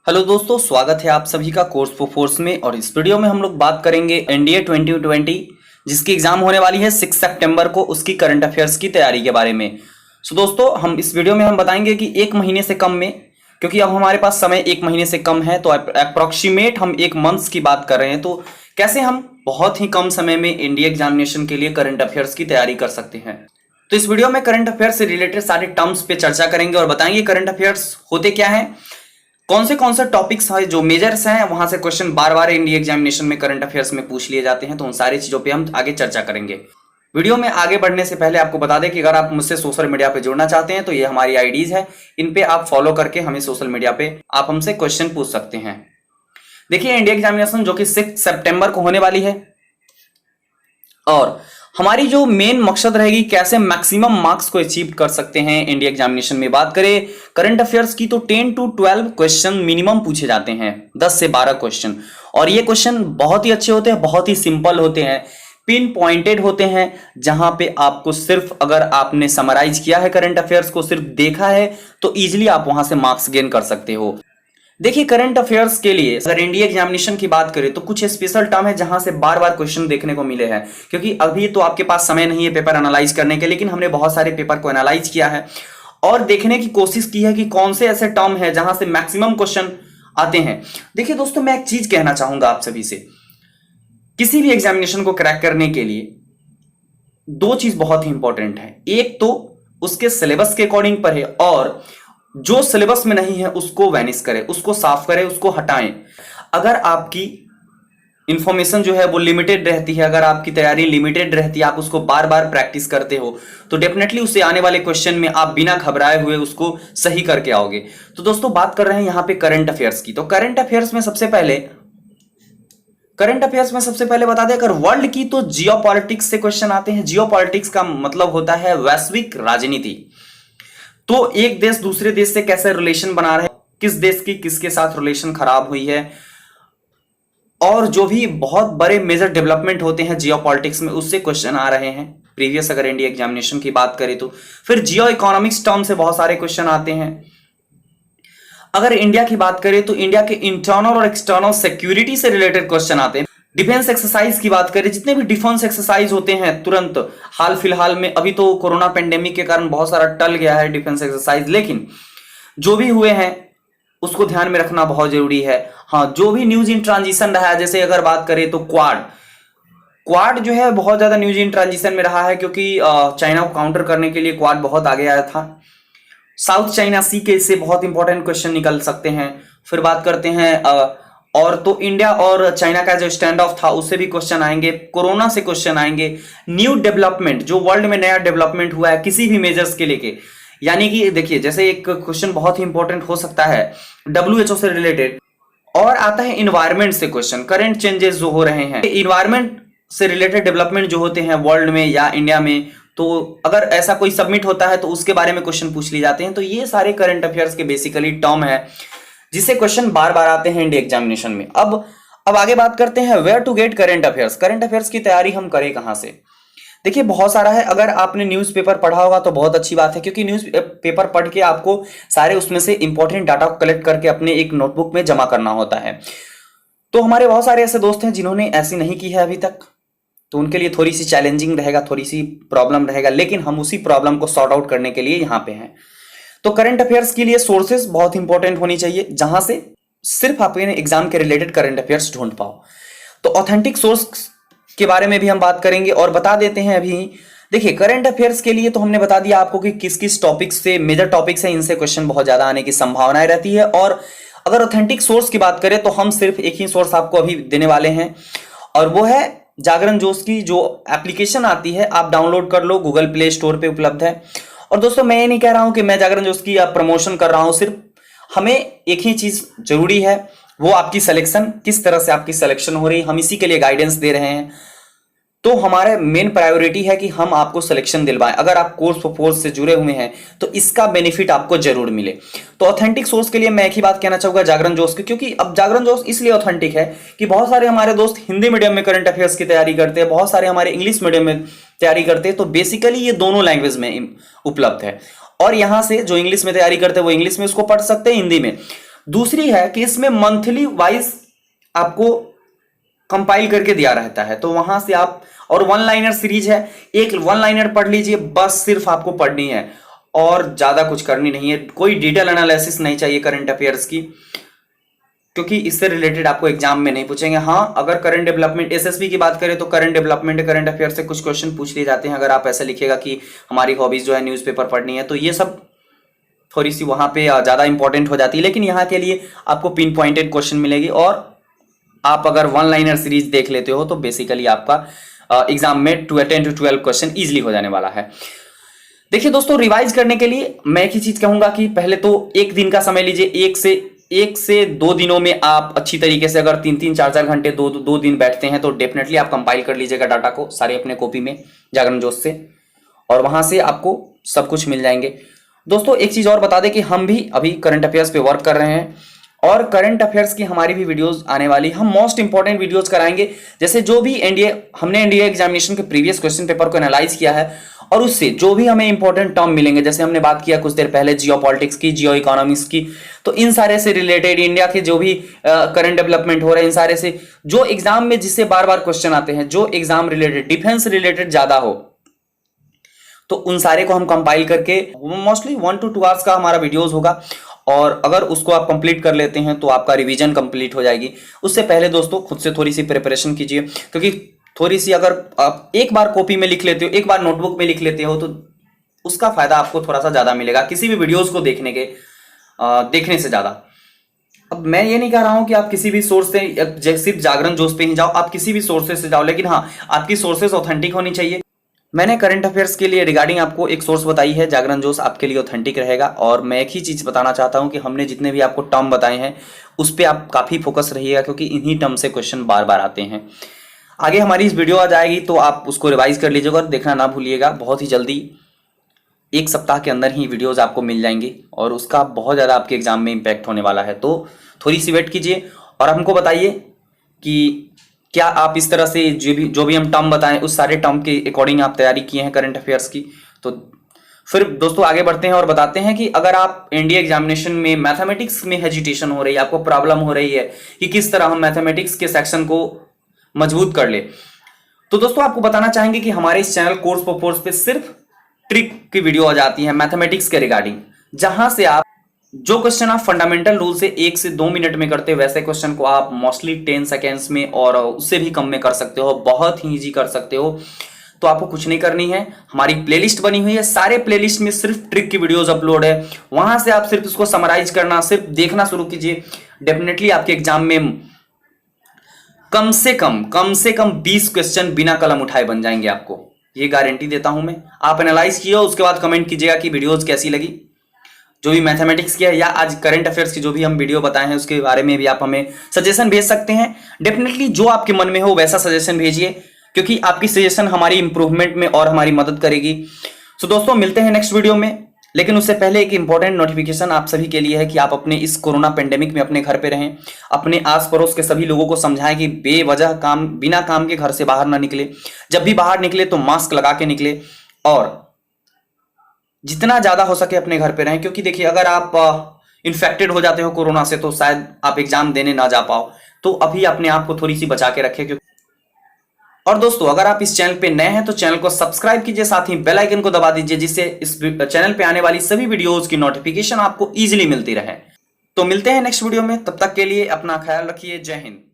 Hello दोस्तों, स्वागत है आप सभी का कोर्स फॉर फोर्स में। और इस वीडियो में हम लोग बात करेंगे एनडीए 2020 जिसकी एग्जाम होने वाली है 6 सितंबर को, उसकी करंट अफेयर्स की तैयारी के बारे में। सो दोस्तों, हम इस वीडियो में हम बताएंगे कि एक महीने से कम में, क्योंकि अब हमारे पास समय एक महीने से कम है, तो अप्रोक्सीमेट हम एक मंथ्स की बात कर रहे हैं, तो कैसे हम बहुत ही कम समय में एनडीए एग्जामिनेशन के लिए करंट अफेयर्स की तैयारी कर सकते हैं। तो इस वीडियो में करंट अफेयर्स से रिलेटेड सारे टर्म्स पे चर्चा करेंगे और बताएंगे करंट अफेयर्स होते क्या हैं, कौन से टॉपिक्स हैं जो मेजर्स हैं, वहां से क्वेश्चन बार बार इंडिया एग्जामिनेशन में करंट अफेयर्स में पूछ लिए जाते हैं, तो उन सारी चीजों पे हम आगे चर्चा करेंगे। वीडियो में आगे बढ़ने से पहले आपको बता दें कि अगर आप मुझसे सोशल मीडिया पे जुड़ना चाहते हैं तो ये हमारी आईडीज है, इन पे आप फॉलो करके हमें सोशल मीडिया पे आप हमसे क्वेश्चन पूछ सकते हैं। देखिए, इंडिया एग्जामिनेशन जो कि 6 सितंबर को होने वाली है, और हमारी जो मेन मकसद रहेगी कैसे मैक्सिमम मार्क्स को अचीव कर सकते हैं इंडिया एग्जामिनेशन में। बात करें करंट अफेयर्स की तो 10 to 12 क्वेश्चन मिनिमम पूछे जाते हैं, 10 से 12 क्वेश्चन। और ये क्वेश्चन बहुत ही अच्छे होते हैं, बहुत ही सिंपल होते हैं, पिन पॉइंटेड होते हैं, जहां पे आपको सिर्फ अगर आपने समराइज किया है करंट अफेयर्स को, सिर्फ देखा है, तो इजिली आप वहां से मार्क्स गेन कर सकते हो। देखिए, करंट अफेयर्स के लिए अगर इंडिया एग्जामिनेशन की बात करें तो कुछ स्पेशल टर्म है जहां से बार बार क्वेश्चन देखने को मिले हैं, क्योंकि अभी तो आपके पास समय नहीं है पेपर एनालाइज करने के, लेकिन हमने बहुत सारे पेपर को एनालाइज किया है और देखने की कोशिश की है कि कौन से ऐसे टर्म है जहां से मैक्सिमम क्वेश्चन आते हैं। देखिए दोस्तों, मैं एक चीज कहना चाहूंगा आप सभी से, किसी भी एग्जामिनेशन को क्रैक करने के लिए दो चीज बहुत ही इंपॉर्टेंट है। एक तो उसके सिलेबस के अकॉर्डिंग पढ़े, और जो सिलेबस में नहीं है उसको वैनिश करें, उसको साफ करें, उसको हटाएं। अगर आपकी इंफॉर्मेशन जो है वो लिमिटेड रहती है, अगर आपकी तैयारी लिमिटेड रहती है, आप उसको बार बार प्रैक्टिस करते हो, तो डेफिनेटली उससे आने वाले क्वेश्चन में आप बिना घबराए हुए उसको सही करके आओगे। तो दोस्तों, बात कर रहे हैं यहां पे करंट अफेयर्स की। तो करंट अफेयर्स में सबसे पहले बता दें, अगर वर्ल्ड की तो जियोपॉलिटिक्स से क्वेश्चन आते हैं। जियोपॉलिटिक्स का मतलब होता है वैश्विक राजनीति। तो एक देश दूसरे देश से कैसे रिलेशन बना रहे हैं, किस देश की किसके साथ रिलेशन खराब हुई है, और जो भी बहुत बड़े मेजर डेवलपमेंट होते हैं जियोपॉलिटिक्स में, उससे क्वेश्चन आ रहे हैं प्रीवियस अगर इंडिया एग्जामिनेशन की बात करें तो। फिर जियो इकोनॉमिक्स टर्म से बहुत सारे क्वेश्चन आते हैं। अगर इंडिया की बात करें तो इंडिया के इंटरनल और एक्सटर्नल सिक्योरिटी से रिलेटेड क्वेश्चन आते हैं। डिफेंस एक्सरसाइज की बात करें, जितने भी डिफेंस एक्सरसाइज होते हैं तुरंत हाल फिलहाल में, अभी तो कोरोना पेंडेमिक के कारण बहुत सारा टल गया है डिफेंस एक्सरसाइज, लेकिन जो भी हुए हैं उसको ध्यान में रखना बहुत जरूरी है। हाँ, जो भी न्यूज इन ट्रांजिशन रहा है, जैसे अगर बात करें तो क्वाड जो है बहुत ज्यादा न्यूज इन ट्रांजिशन में रहा है, क्योंकि चाइना को काउंटर करने के लिए क्वाड बहुत आगे आया था। साउथ चाइना सी के इससे बहुत इंपॉर्टेंट क्वेश्चन निकल सकते हैं। फिर बात करते हैं और तो इंडिया और चाइना का जो स्टैंड ऑफ था उससे भी क्वेश्चन आएंगे, कोरोना से क्वेश्चन आएंगे, न्यू डेवलपमेंट, जो वर्ल्ड में नया डेवलपमेंट हुआ है किसी भी मेजर्स के लेके। यानी कि देखिए, जैसे एक क्वेश्चन बहुत ही इंपॉर्टेंट हो सकता है WHO से रिलेटेड, और आता है इन्वायरमेंट से क्वेश्चन, करंट चेंजेस जो हो रहे हैं, इन्वायरमेंट से रिलेटेड डेवलपमेंट जो होते हैं वर्ल्ड में या इंडिया में, तो अगर ऐसा कोई सबमिट होता है तो उसके बारे में क्वेश्चन पूछ लिए जाते हैं। तो ये सारे करंट अफेयर्स के बेसिकली टर्म है जिससे क्वेश्चन बार बार आते हैं इंडिया एग्जामिनेशन में। अब आगे बात करते हैं where to get current affairs. Current affairs की तैयारी हम करें कहां से? देखिए, बहुत सारा है। अगर आपने न्यूज़पेपर पढ़ा होगा तो बहुत अच्छी बात है, क्योंकि न्यूज़ पेपर पढ़ के आपको सारे उसमें से इंपॉर्टेंट डाटा को कलेक्ट करके अपने एक नोटबुक में जमा करना होता है। तो हमारे बहुत सारे ऐसे दोस्त हैं जिन्होंने ऐसी नहीं की है अभी तक, तो उनके लिए थोड़ी सी चैलेंजिंग रहेगा, थोड़ी सी प्रॉब्लम रहेगा, लेकिन हम उसी प्रॉब्लम को सॉर्ट आउट करने के लिए यहाँ पे हैं। तो करंट अफेयर्स के लिए सोर्सेस बहुत इंपॉर्टेंट होनी चाहिए, जहां से सिर्फ आप एग्जाम के रिलेटेड करंट अफेयर्स ढूंढ पाओ। तो ऑथेंटिक सोर्स के बारे में भी हम बात करेंगे और बता देते हैं अभी। देखिए, करंट अफेयर्स के लिए तो हमने बता दिया आपको कि किस किस टॉपिक से, मेजर टॉपिक्स है, इनसे क्वेश्चन बहुत ज्यादा आने की संभावनाएं रहती है। और अगर ऑथेंटिक सोर्स की बात करें तो हम सिर्फ एक ही सोर्स आपको अभी देने वाले हैं, और वो है जागरण जोश की जो एप्लीकेशन आती है, आप डाउनलोड कर लो, गूगल प्ले स्टोर पे उपलब्ध है। और दोस्तों, मैं ये नहीं कह रहा हूं कि मैं जागरण जोश की प्रमोशन कर रहा हूं, सिर्फ हमें एक ही चीज जरूरी है, वो आपकी सिलेक्शन, किस तरह से आपकी सिलेक्शन हो रही है, हम इसी के लिए गाइडेंस दे रहे हैं। तो हमारे मेन प्रायोरिटी है कि हम आपको सिलेक्शन दिलवाएं। अगर आप कोर्स फॉर फोर्स से जुड़े हुए हैं तो इसका बेनिफिट आपको जरूर मिले। तो ऑथेंटिक सोर्स के लिए मैं एक ही बात कहना चाहूंगा, जागरण जोश की, क्योंकि अब जागरण जोश इसलिए ऑथेंटिक है कि बहुत सारे हमारे दोस्त हिंदी मीडियम में करंट अफेयर्स की तैयारी करते हैं, बहुत सारे हमारे इंग्लिश मीडियम में तैयारी करते हैं। तो बेसिकली ये दोनों लैंग्वेज में उपलब्ध है, और यहां से जो इंग्लिश में तैयारी करते हैं वो इंग्लिश में उसको पढ़ सकते हैं, हिंदी में। दूसरी है कि इसमें मंथली वाइज आपको कंपाइल करके दिया रहता है, तो वहां से आप, और वन लाइनर सीरीज है, एक वन लाइनर पढ़ लीजिए बस, सिर्फ आपको पढ़नी है और ज्यादा कुछ करनी नहीं है। कोई डिटेल एनालिसिस नहीं चाहिए करंट अफेयर्स की, क्योंकि इससे रिलेटेड आपको एग्जाम में नहीं पूछेंगे। हाँ, अगर करंट डेवलपमेंट एसएसबी की बात करें तो करंट डेवलपमेंट करंट अफेयर से कुछ क्वेश्चन पूछ लिए जाते हैं। अगर आप ऐसे लिखेगा कि हमारी हॉबीज जो है न्यूज़पेपर पढ़नी है, तो ये सब थोड़ी सी वहां पे ज्यादा इंपॉर्टेंट हो जाती है, लेकिन यहाँ के लिए आपको पिन पॉइंटेड क्वेश्चन मिलेगी। और आप अगर वन लाइनर सीरीज देख लेते हो तो बेसिकली आपका एग्जाम में 10 to 12 क्वेश्चन इजिली हो जाने वाला है। देखिए दोस्तों, रिवाइज करने के लिए मैं एक ही चीज कहूंगा कि पहले तो एक दिन का समय लीजिए, एक से 2 दिनों में आप अच्छी तरीके से, अगर 3-3 4-4 घंटे 2 दिन बैठते हैं तो डेफिनेटली आप कंपाइल कर लीजिएगा डाटा को सारे अपने कॉपी में जागरण जोश से, और वहां से आपको सब कुछ मिल जाएंगे। दोस्तों एक चीज और बता दें कि हम भी अभी करंट अफेयर्स पे वर्क कर रहे हैं, और करंट अफेयर्स की हमारी भी वीडियोस आने वाली। हम मोस्ट इंपॉर्टेंट वीडियोस कराएंगे, जैसे जो भी हमने एनडीए एग्जामिनेशन के प्रीवियस क्वेश्चन पेपर को एनालाइज किया है, और उससे जो भी हमें इंपॉर्टेंट टर्म मिलेंगे, जैसे हमने बात किया कुछ देर पहले जियो पॉलिटिक्स की, जियो इकोनॉमिक्स की, तो इन सारे से रिलेटेड इंडिया के जो भी करंट डेवलपमेंट हो रहे हैं, इन सारे से जो एग्जाम में जिससे बार बार क्वेश्चन आते हैं, जो एग्जाम रिलेटेड डिफेंस रिलेटेड ज्यादा हो, तो उन सारे को हम कंपाइल करके मोस्टली 1 to 2 आवर्स का हमारा वीडियोस होगा, और अगर उसको आप कंप्लीट कर लेते हैं तो आपका रिवीजन कंप्लीट हो जाएगी। उससे पहले दोस्तों खुद से थोड़ी सी प्रिपरेशन कीजिए, क्योंकि थोड़ी सी अगर आप एक बार कॉपी में लिख लेते हो, एक बार नोटबुक में लिख लेते हो, तो उसका फायदा आपको थोड़ा सा ज्यादा मिलेगा किसी भी वीडियोस को देखने से ज्यादा। अब मैं ये नहीं कह रहा हूं कि आप किसी भी सोर्स से, सिर्फ जागरण जोश पे ही जाओ, आप किसी भी सोर्सेस से जाओ, लेकिन हाँ, आपकी सोर्सेस ऑथेंटिक होनी चाहिए। मैंने करंट अफेयर्स के लिए रिगार्डिंग आपको एक सोर्स बताई है, जागरण जोश आपके लिए ऑथेंटिक रहेगा। और मैं एक ही चीज बताना चाहता हूं कि हमने जितने भी आपको टर्म बताए हैं उस पर आप काफी फोकस रहिएगा, क्योंकि इन्हीं टर्म से क्वेश्चन बार बार आते हैं। आगे हमारी इस वीडियो आ जाएगी तो आप उसको रिवाइज कर लीजिएगा और देखना ना भूलिएगा। बहुत ही जल्दी 1 सप्ताह के अंदर ही वीडियोज आपको मिल जाएंगी, और उसका बहुत ज़्यादा आपके एग्जाम में इम्पैक्ट होने वाला है। तो थोड़ी सी वेट कीजिए और हमको बताइए कि क्या आप इस तरह से जो भी हम टर्म बताएं उस सारे टर्म के अकॉर्डिंग आप तैयारी किए हैं करंट अफेयर्स की। तो फिर दोस्तों आगे बढ़ते हैं और बताते हैं कि अगर आप एनडीए एग्जामिनेशन में मैथमेटिक्स में हेजिटेशन हो रही है, आपको प्रॉब्लम हो रही है कि किस तरह हम मैथमेटिक्स के सेक्शन को मजबूत कर ले, तो दोस्तों आपको बताना चाहेंगे कि हमारे इस चैनल कोर्स परफॉर्स पे सिर्फ ट्रिक की वीडियो आ जाती है मैथमेटिक्स के रिगार्डिंग, जहां से आप जो क्वेश्चन आप फंडामेंटल रूल से 1 से 2 मिनट में करते हो, वैसे क्वेश्चन को आप मोस्टली 10 सेकेंड्स में और उससे भी कम में कर सकते हो, बहुत ही इजी कर सकते हो। तो आपको कुछ नहीं करनी है, हमारी प्लेलिस्ट बनी हुई है, सारे प्लेलिस्ट में सिर्फ ट्रिक की वीडियोस अपलोड है, वहां से आप सिर्फ उसको समराइज करना, सिर्फ देखना शुरू कीजिए। डेफिनेटली आपके एग्जाम में कम से कम 20 क्वेश्चन बिना कलम उठाए बन जाएंगे, आपको ये गारंटी देता हूं मैं। आप एनालाइज किए, उसके बाद कमेंट कीजिएगा कि वीडियोस कैसी लगी, जो भी मैथमेटिक्स की है या आज करंट अफेयर्स की जो भी हम वीडियो बताए हैं उसके बारे में भी आप हमें सजेशन भेज सकते हैं। डेफिनेटली जो आपके मन में हो वैसा सजेशन भेजिए, क्योंकि आपकी सजेशन हमारी इंप्रूवमेंट में और हमारी मदद करेगी। सो दोस्तों मिलते हैं नेक्स्ट वीडियो में, लेकिन उससे पहले एक इंपॉर्टेंट नोटिफिकेशन आप सभी के लिए है कि आप अपने इस कोरोना पेंडेमिक में अपने घर पे रहें, अपने आस पड़ोस के सभी लोगों को समझाएं कि बेवजह बिना काम के घर से बाहर ना निकले, जब भी बाहर निकले तो मास्क लगा के निकले, और जितना ज्यादा हो सके अपने घर पे रहें। क्योंकि देखिए अगर आप इन्फेक्टेड हो जाते हो कोरोना से तो शायद आप एग्जाम देने ना जा पाओ, तो अभी अपने आप को थोड़ी सी बचा के रखें। और दोस्तों अगर आप इस चैनल पे नए हैं तो चैनल को सब्सक्राइब कीजिए, साथ ही बेल आइकन को दबा दीजिए, जिससे इस चैनल पे आने वाली सभी वीडियोस की नोटिफिकेशन आपको इजीली मिलती रहे। तो मिलते हैं नेक्स्ट वीडियो में, तब तक के लिए अपना ख्याल रखिए। जय हिंद।